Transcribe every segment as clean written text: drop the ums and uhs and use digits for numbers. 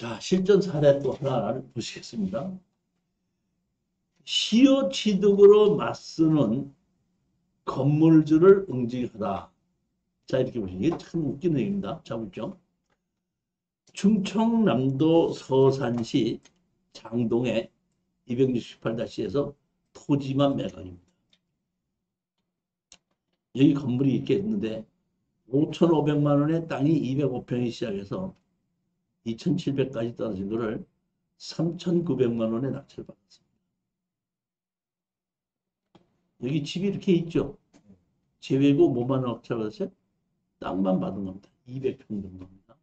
자, 실전 사례 또 하나를 보시겠습니다. 시효 취득으로 맞서는 건물주를 응징하다. 자, 이렇게 보시면 이게 참 웃기는 얘기입니다. 자, 보죠. 충청남도 서산시 장동의 268-에서 토지만 매각입니다. 여기 건물이 있겠는데 5,500만 원의 땅이 205평이 시작해서 2,700까지 떨어진 거를 3,900만 원에 낙찰을 받았습니다. 여기 집이 이렇게 있죠. 제외고 뭐만 낙찰 받았어요? 땅만 받은 겁니다. 200평 정도입니다.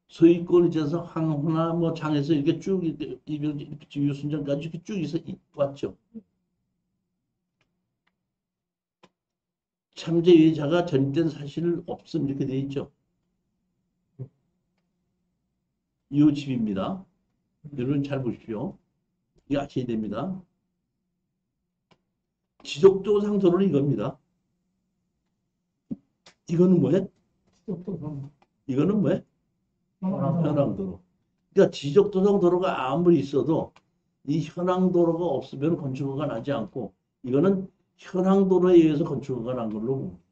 소유권이 돼서 황후나 뭐 장에서 이렇게 쭉 유순전까지 이렇게 쭉 있어 왔죠. 참제의자가 전입된 사실 없음 이렇게 돼 있죠. 이 집입니다. 여러분 잘 보십시오. 이거 아셔야 됩니다. 지적조상 도로는 이겁니다. 이거는 뭐예요? 이거는 뭐예요? 현황도로. 그러니까 지적조상 도로가 아무리 있어도 이 현황도로가 없으면 건축허가 나지 않고 이거는 현황도로에 의해서 건축허가 난 걸로 봅니다.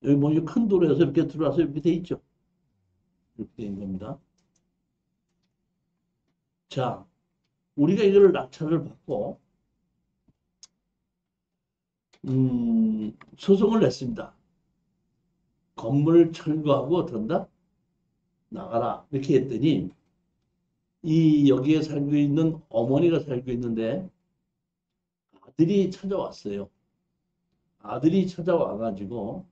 여기 뭐 큰 도로에서 이렇게 들어와서 이렇게 돼 있죠. 이렇게 된 겁니다. 자, 우리가 이거를 낙찰을 받고 소송을 냈습니다. 건물을 철거하고 어떤다? 나가라. 이렇게 했더니 여기에 살고 있는 어머니가 살고 있는데 아들이 찾아왔어요. 아들이 찾아와가지고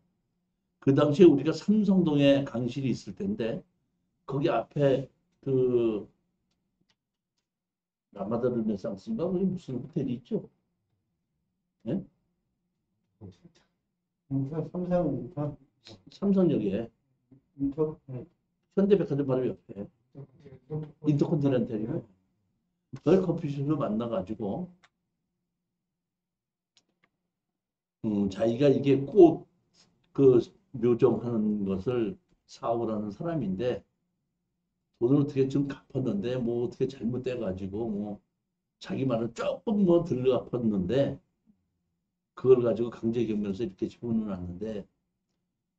그 당시에 우리가 삼성동에 강실이 있을 텐데 거기 앞에 그 라마다 르네상스인가 거기 무슨 호텔이 있죠? 네? 삼성역에 현대백화점 바로 옆에 인터컨티넨탈이고 거기 커피숍을 만나가지고 자기가 이게 꽃 그 묘종하는 것을 사업을 하는 사람인데 돈을 어떻게 좀 갚았는데 뭐 어떻게 잘못돼가지고 뭐 자기 말을 조금 뭐 덜 갚았는데 그걸 가지고 강제경매에서 이렇게 집어넣어놨는데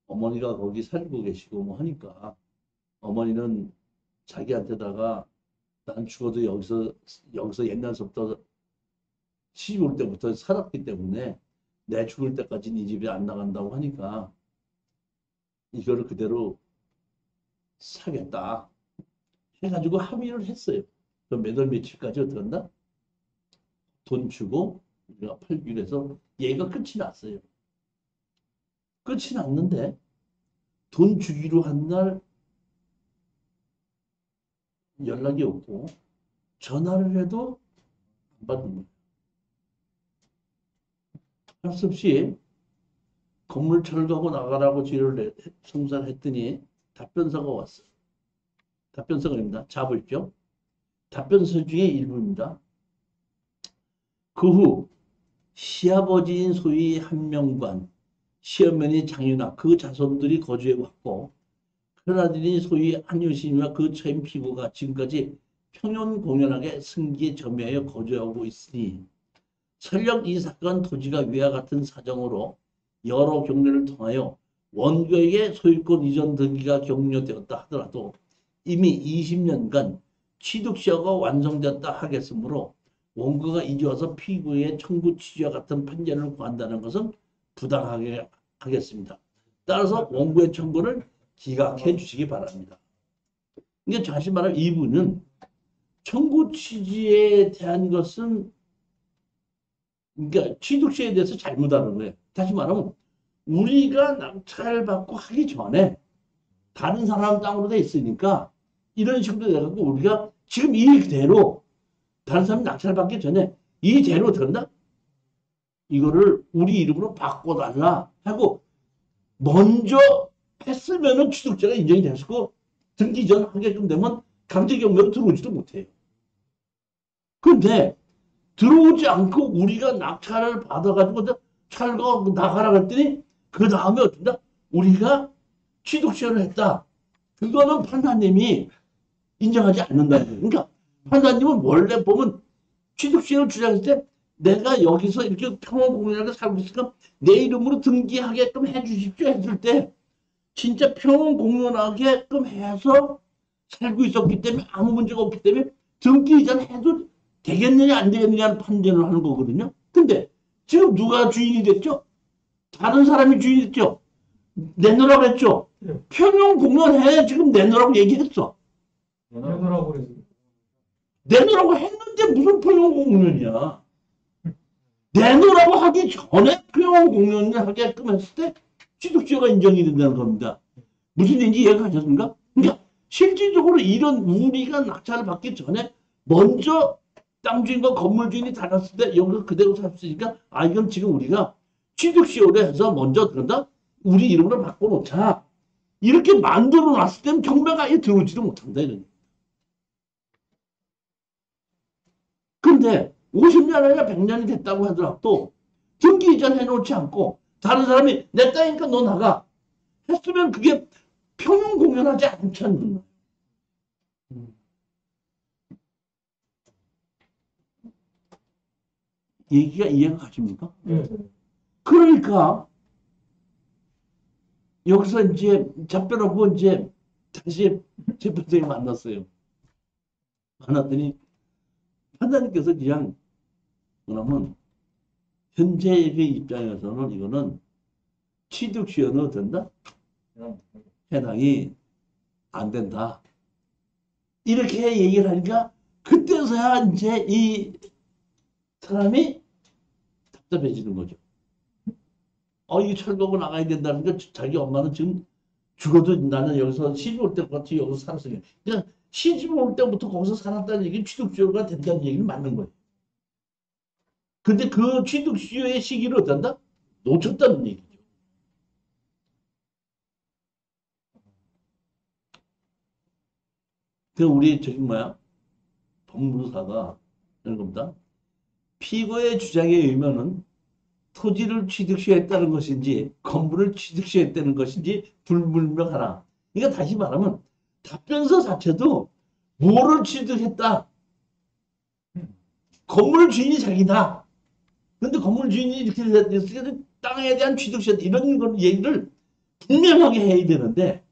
어머니가 거기 살고 계시고 뭐 하니까 어머니는 자기한테다가 난 죽어도 여기서 옛날서부터 시집 올 때부터 살았기 때문에 내 죽을 때까지는 이 집에 안 나간다고 하니까 이거를 그대로 사겠다 해가지고 합의를 했어요. 몇 월 며칠까지 어떻게 한다? 돈 주고 우리가 팔기로 해서 얘가 끝이 났어요. 끝이 났는데 돈 주기로 한 날 연락이 없고 전화를 해도 안 받는 거예요. 할 수 없이 건물 철거하고 나가라고 청사를 했더니 답변서가 왔어요. 답변서가 입니다. 자 보십시오. 답변서 중에 일부입니다. 그 후 시아버지인 소위 한명관, 시어머니 장윤아 그 자손들이 거주해 왔고 큰아들인 소위 한유신과 그 처인 피부가 지금까지 평연공연하게 승기에 점유하여 거주하고 있으니 설령 이 사건 토지가 위와 같은 사정으로 여러 경로를 통하여 원고에게 소유권 이전 등기가 격려되었다 하더라도 이미 20년간 취득시효가 완성되었다 하겠으므로 원고가 이제 와서 피고의 청구 취지와 같은 판결을 구한다는 것은 부당하게 하겠습니다. 따라서 원고의 청구를 기각해 주시기 바랍니다. 그러니까 다시 말하면 이분은 청구 취지에 대한 것은 그러니까 취득시에 대해서 잘못하는 거예요. 다시 말하면 우리가 낙찰받고 하기 전에 다른 사람 땅으로 돼 있으니까 이런 식으로 돼갖고 우리가 지금 이대로 다른 사람 낙찰받기 전에 이대로 된다? 이거를 우리 이름으로 바꿔달라 하고 먼저 했으면은 취득자가 인정이 됐고 등기 전 하게끔 되면 강제경매로 들어오지도 못해요. 그런데 들어오지 않고 우리가 낙찰을 받아가지고 철거 나가라 그랬더니 그 다음에 어쩐다? 우리가 취득시효를 했다. 그거는 판사님이 인정하지 않는다는 거예요. 그러니까 판사님은 원래 보면 취득시효를 주장했을 때 내가 여기서 이렇게 평원공연하게 살고 있으니까 내 이름으로 등기하게끔 해주십시오 했을 때 진짜 평원공연하게끔 해서 살고 있었기 때문에 아무 문제가 없기 때문에 등기 이전 해도 되겠느냐 안 되겠느냐는 판단을 하는 거거든요. 근데 지금 누가 주인이 됐죠? 다른 사람이 주인이 됐죠? 내놓으라고 했죠? 평형공연해 지금 내놓으라고 얘기했어. 내놓으라고 그랬어. 내놓으라고 했는데 무슨 평형공연이야. 내놓으라고 하기 전에 평형공연을 하게끔 했을 때 취득시효가 인정이 된다는 겁니다. 무슨 얘기인지 이해가셨습니까? 그러니까 실질적으로 이런 우리가 낙찰을 받기 전에 먼저 땅 주인과 건물 주인이 달랐을 때 여기서 그대로 살 수 있으니까 아 이건 지금 우리가 취득시효를 해서 먼저 그런다 우리 이름으로 바꿔놓자 이렇게 만들어 놨을 때는 경매가 아예 들어오지도 못한다 이런. 근데 50년 아니라 100년이 됐다고 하더라도 등기 이전 해놓지 않고 다른 사람이 내 땅이니까 너 나가 했으면 그게 평형공연하지 않잖아요. 얘기가 이해가 가십니까? 네. 그러니까 여기서 이제 답변하고 이제 다시 재판장이 만났어요. 만났더니 판사님께서 그냥 그러면 현재의 입장에서는 이거는 취득시효는 된다? 해당이 안 된다. 이렇게 얘기를 하니까 그때서야 이제 이 사람이 답답해지는 거죠. 이게 철거고 나가야 된다는 게 자기 엄마는 지금 죽어도 나는 여기서 시집 올 때까지 여기서 살았어요. 그냥 시집 올 때부터 거기서 살았다는 얘기는 취득시효가 된다는 얘기는 맞는 거예요. 근데 그 취득시효의 시기를 어떤다? 놓쳤다는 얘기죠. 그 우리 저기 뭐야 법무사가 이런 겁니다. 피고의 주장에 의하면은 토지를 취득시했다는 것인지 건물을 취득시했다는 것인지 불분명하라. 그러니까 다시 말하면 답변서 자체도 뭐를 취득했다. 건물 주인이 자기다. 그런데 건물 주인이 이렇게 됐으니까 땅에 대한 취득시했다. 이런 걸 얘기를 분명하게 해야 되는데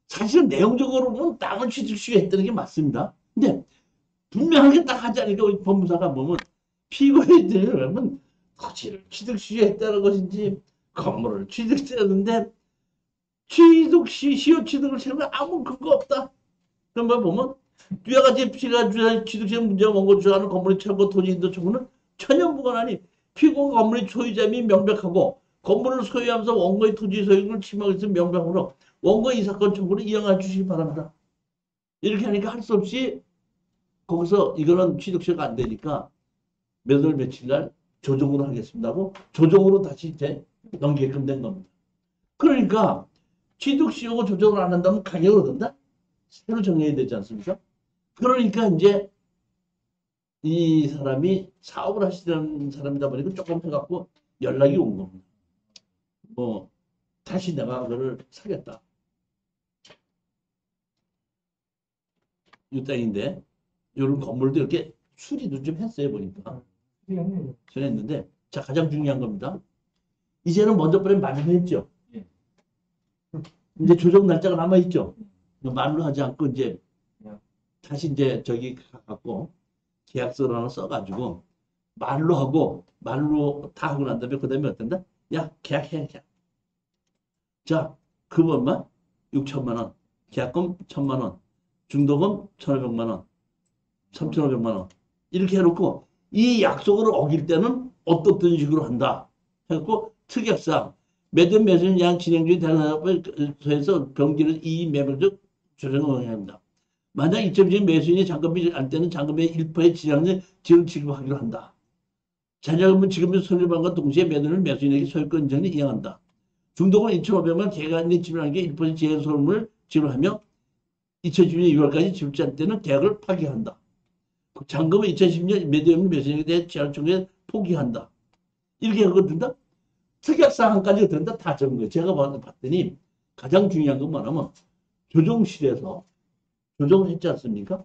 사실은 내용적으로 보면 땅을 취득시했다는 게 맞습니다. 근데 분명하게 딱 하지 않으니까 우리 법무사가 보면 피고에 대하면 토지를 취득시했다는 것인지 건물을 취득시했는데 시효 취득을 채우면 아무 근거 없다. 그런 걸 보면 뒤와 같이 피가 취득시에 문제가 원고 주장하는 건물의 철거 토지인도 청구는 전혀 무관하니 피고 건물의 소유자 및 명백하고 건물을 소유하면서 원고의 토지 소유를 침하고 있으면 명백하므로 원고 이 사건 청구를 이행해 주시기 바랍니다. 이렇게 하니까 할 수 없이 거기서 이거는 취득시효가 안 되니까 몇 월 며칠 날 조정으로 하겠습니다 하고 조정으로 다시 이제 넘기게끔 된 겁니다. 그러니까 취득시효고 조정을 안 한다면 가격을 얻는다? 새로 정해야 되지 않습니까? 그러니까 이제 이 사람이 사업을 하시는 사람이다 보니까 조금 해갖고 연락이 온 겁니다. 뭐 다시 내가 그걸 사겠다. 이 땅인데 이런 건물도 이렇게 수리도 좀 했어요 보니까. 전했는데 자 가장 중요한 겁니다. 이제는 먼저 번에 말로 했죠. 이제 조정 날짜가 남아 있죠. 말로 하지 않고 이제 다시 이제 저기 갖고 계약서를 하나 써가지고 말로 하고 말로 다 하고 난 다음에 그 다음에 어떤다? 야 계약해. 자 그거 얼마? 6천만 원. 계약금 1,000만 원. 중도금 1,500만 원. 3,500만 원. 이렇게 해놓고 이 약속을 어길 때는 어떻든 식으로 한다. 해갖고 특약상 매년 매년 양 진행 중인 대단합에서 병기를 이 매물적 조정을 해야 한다. 만약 이점적인 매수인이 잔금이 안 때는 잔금의 1%의 지장을 지금 지급하기로 한다. 자녀금은 지금의 손해반과 동시에 매도를 매수인에게 소유권 인정을 이행한다. 중도금 2,500만 계약인의 지불한 게 1% 재소금을 지불하며 2010년 6월까지 지불지 않을 때는 계약을 파기한다. 잔금은 2010년 매도인 매수인에게 대해 재활청구에 포기한다. 이렇게 하거든요. 특약사항까지 된다 다 적은 거예요. 제가 봤더니 가장 중요한 건 뭐냐면 조정실에서 조정을 했지 않습니까?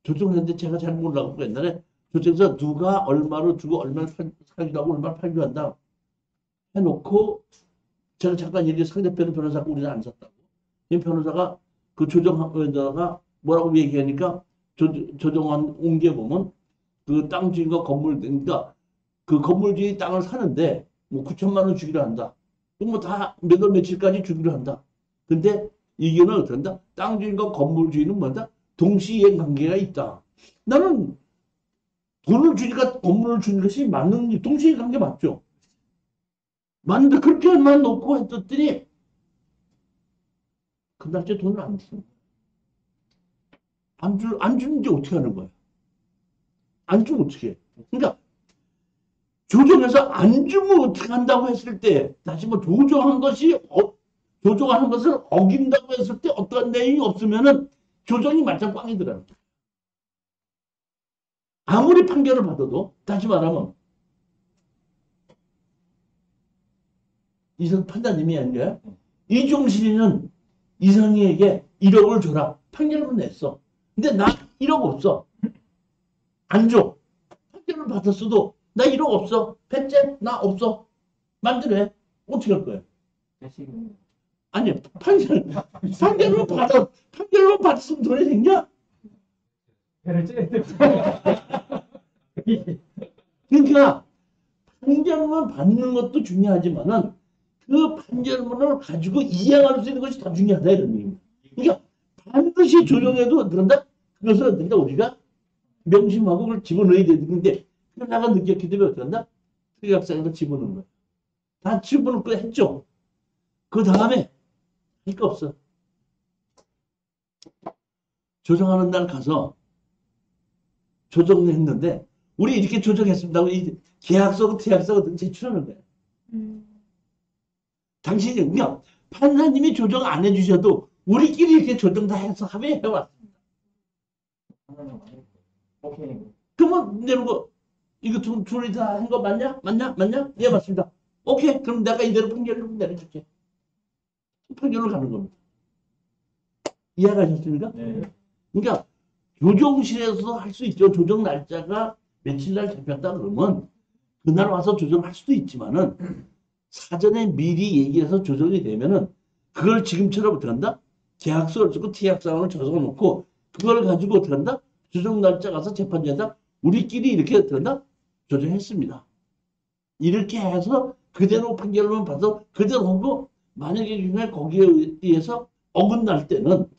조정을 했는데 제가 잘 몰라갖고 옛날에 조정에서 누가 얼마로 주고 얼마를 사기도 하고 얼마를 팔기도 한다 해놓고 제가 잠깐 얘기 상대편 변호사가 우리는 안 샀다고. 이 변호사가 그 조정하다가 뭐라고 얘기하니까 조정한 옮겨보면 그 땅 주인과 건물, 그러니까 그 건물주의 땅을 사는데 뭐 9천만 원 주기로 한다. 뭐 다 몇 월 며칠까지 주기로 한다. 근데 이게는 어떻게 한다? 땅 주인과 건물 주인은 뭐다? 동시이행 관계가 있다. 나는 돈을 주니까 건물을 주는 것이 맞는, 동시이행 관계 맞죠? 맞는데 그렇게만 놓고 했더니 그날째 돈을 안 줘. 안 주는지 어떻게 하는 거야? 안 주면 어떻게 해? 그러니까 조정해서 안 주면 어떻게 한다고 했을 때 다시 뭐 조정한 것이 조정하는 것을 어긴다고 했을 때 어떤 내용이 없으면은 조정이 말짱 꽝이더라고요. 아무리 판결을 받아도 다시 말하면 이성 판사님이 아니라 이종신이는 이성희에게 1억을 줘라. 판결을 냈어. 근데 나 1억 없어. 안 줘. 판결을 받았어도 나 1억 없어. 배째? 나 없어. 만들래? 어떻게 할 거야? 아니, 판결을 받았으면 돈이 생겨? 배를 째. 그러니까 판결문 받는 것도 중요하지만은 그 판결문을 가지고 이행할 수 있는 것이 더 중요하다 이런 얘기입니다. 그러니까 반드시 조정해도 그런다. 그것을 그러니까 우리가 명심하고 그걸 집어넣어야 되는데 그걸 내가 느꼈기 때문에 어떻게 한다? 특약사에서 집어넣는 거야. 다 집어넣고 했죠. 그 다음에 할 거 없어. 조정하는 날 가서 조정을 했는데 우리 이렇게 조정했습니다. 이 계약서고 특약서고 등 제출하는 거야. 당신이 그냥 판사님이 조정 안 해주셔도 우리끼리 이렇게 조정 다 해서 합의해왔습니다. 그러면 내놓고 이거 둘이 다 한 거 맞냐? 맞냐? 맞냐? 예, 맞습니다. 오케이. 그럼 내가 이대로 판결을 내려줄게. 판결을 가는 겁니다. 이해가셨습니까? 네. 그러니까 조정실에서 할 수 있죠. 조정 날짜가 며칠 날 잡혔다 그러면 그날 와서 조정할 수도 있지만은 사전에 미리 얘기해서 조정이 되면은 그걸 지금처럼 어떻게 한다? 계약서를 쓰고 특약사항을 적어놓고 그걸 가지고 어떻게 한다? 조정 날짜 가서 재판장에다 우리끼리 이렇게 어떻게 한다? 조정했습니다. 이렇게 해서 그대로 판결만 봐서 그대로 하고 만약에 중에 거기에 의해서 어긋날 때는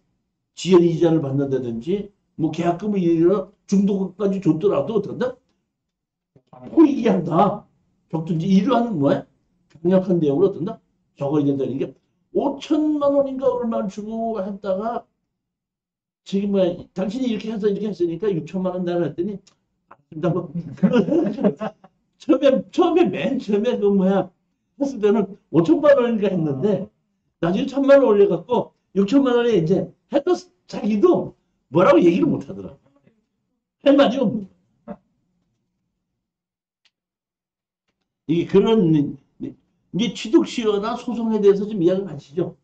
지연 이자를 받는다든지 뭐 계약금을 이르러 중도금까지 줬더라도 어떻게 한다? 포기한다. 적든지 이러한 뭐야? 강력한 내용으로 어떤다? 적어야 된다는 게 5천만 원인가 얼마를 주고 했다가 지금 뭐야 당신이 이렇게 해서 이렇게 했으니까 6천만 원 내라 했더니 아닙니다. 뭐 처음에 맨 처음에 그 뭐야 했을 때는 5천만 원인가 했는데 나중에 1천만 원 올려갖고 6천만 원에 이제 했던 자기도 뭐라고 얘기를 못 하더라. 할 말이 없는 거야. 이게 그런 이제 취득시효나 소송에 대해서 좀 이야기 하시죠.